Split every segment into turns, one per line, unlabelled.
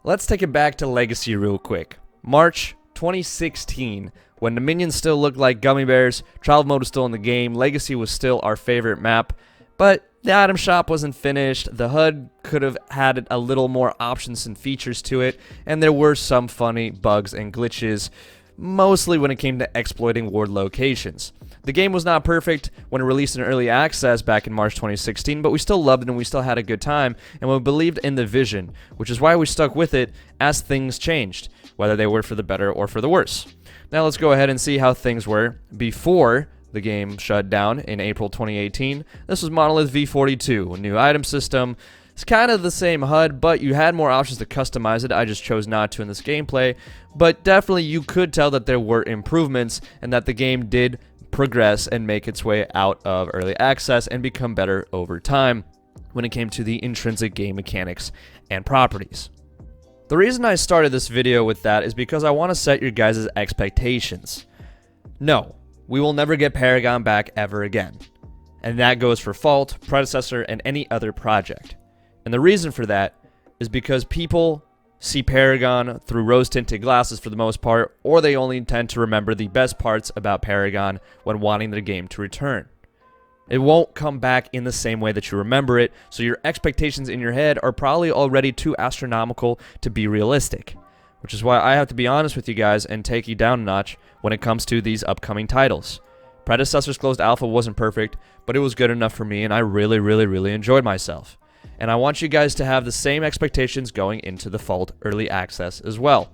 Let's take it back to Legacy real quick. March 2016, when the minions still looked like gummy bears, Trial Mode was still in the game, Legacy was still our favorite map, but the item shop wasn't finished, the HUD could have had a little more options and features to it, and there were some funny bugs and glitches, mostly when it came to exploiting ward locations. The game was not perfect when it released in early access back in March 2016, but we still loved it and we still had a good time, and we believed in the vision, which is why we stuck with it as things changed, whether they were for the better or for the worse. Now let's go ahead and see how things were before the game shut down in April 2018. This was Monolith V42, a new item system. It's kind of the same HUD, but you had more options to customize it. I just chose not to in this gameplay, but definitely you could tell that there were improvements and that the game did progress and make its way out of early access and become better over time when it came to the intrinsic game mechanics and properties. The reason I started this video with that is because I want to set your guys' expectations. No, we will never get Paragon back ever again. And that goes for Fault, Predecessor, and any other project. And the reason for that is because people see Paragon through rose-tinted glasses for the most part, or they only tend to remember the best parts about Paragon when wanting the game to return. It won't come back in the same way that you remember it, so your expectations in your head are probably already too astronomical to be realistic. Which is why I have to be honest with you guys and take you down a notch when it comes to these upcoming titles. Predecessor's Closed Alpha wasn't perfect, but it was good enough for me and I really enjoyed myself. And I want you guys to have the same expectations going into the Fault Early Access as well.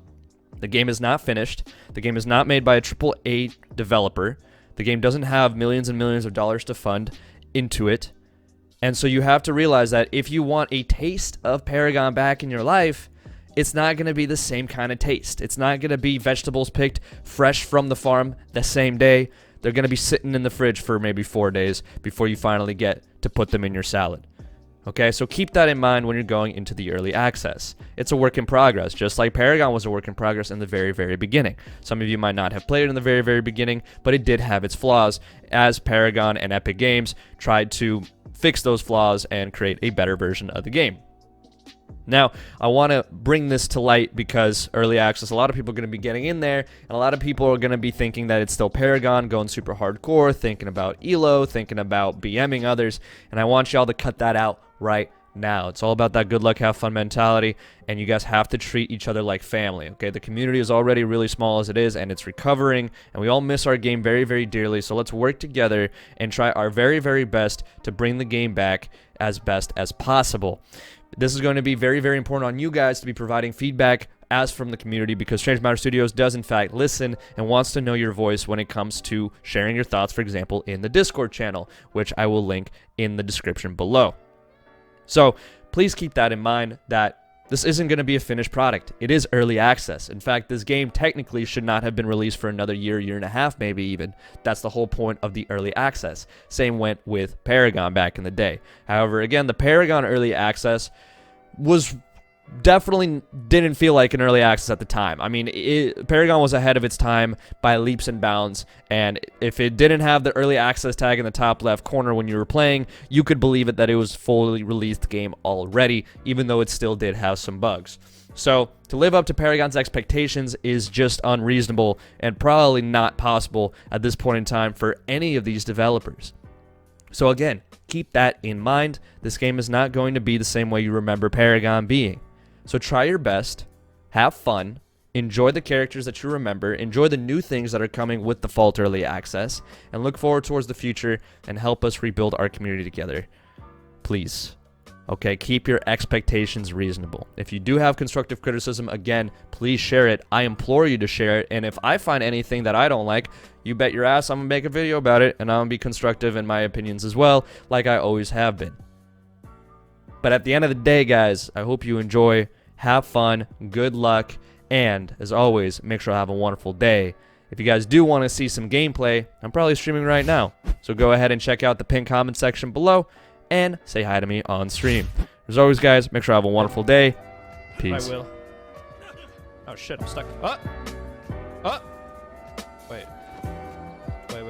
The game is not finished. The game is not made by a AAA developer. The game doesn't have millions and millions of dollars to fund into it. And so you have to realize that if you want a taste of Paragon back in your life, it's not going to be the same kind of taste. It's not going to be vegetables picked fresh from the farm the same day. They're going to be sitting in the fridge for maybe 4 days before you finally get to put them in your salad. Okay, so keep that in mind when you're going into the early access. It's a work in progress, just like Paragon was a work in progress in the very beginning. Some of you might not have played it in the very beginning, but it did have its flaws as Paragon and Epic Games tried to fix those flaws and create a better version of the game. Now, I want to bring this to light because early access, a lot of people are going to be getting in there, and a lot of people are going to be thinking that it's still Paragon, going super hardcore, thinking about ELO, thinking about BMing others, and I want y'all to cut that out right now. It's all about that good luck, have fun mentality, and you guys have to treat each other like family, okay? The community is already really small as it is, and it's recovering, and we all miss our game very dearly, so let's work together and try our very best to bring the game back as best as possible. This is going to be very important on you guys to be providing feedback as from the community because Strange Matter Studios does in fact listen and wants to know your voice when it comes to sharing your thoughts, for example, in the Discord channel, which I will link in the description below. So please keep that in mind that this isn't going to be a finished product. It is early access. In fact, this game technically should not have been released for another year and a half, maybe even. That's the whole point of the early access. Same went with Paragon back in the day. However, again, the Paragon early access was definitely didn't feel like an early access at the time. I mean, Paragon was ahead of its time by leaps and bounds, and if it didn't have the early access tag in the top left corner when you were playing, you could believe it that it was fully released game already, even though it still did have some bugs. So to live up to Paragon's expectations is just unreasonable and probably not possible at this point in time for any of these developers. So again, keep that in mind. This game is not going to be the same way you remember Paragon being. So try your best, have fun, enjoy the characters that you remember, enjoy the new things that are coming with the Fault Early Access, and look forward towards the future and help us rebuild our community together. Please. Okay, keep your expectations reasonable. If you do have constructive criticism, again, please share it. I implore you to share it, and if I find anything that I don't like, you bet your ass I'm going to make a video about it, and I'm going to be constructive in my opinions as well, like I always have been. But at the end of the day, guys, I hope you enjoy, have fun, good luck, and as always, make sure to have a wonderful day. If you guys do want to see some gameplay, I'm probably streaming right now, so go ahead and check out the pinned comment section below, and say hi to me on stream. As always, guys, make sure to have a wonderful day. Peace.
I will. Oh shit, I'm stuck. Oh! Oh! Wait. Wait.